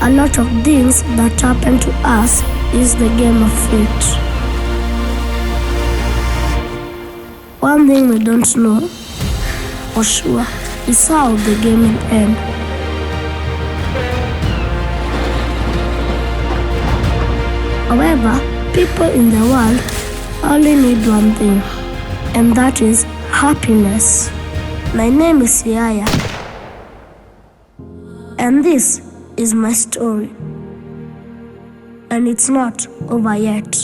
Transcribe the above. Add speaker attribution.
Speaker 1: a lot of things that happen to us is the game of fate. One thing we don't know for sure is how the game will end. However, people in the world only need one thing, and that is happiness. My name is Yaya, and this is my story. And it's not over yet.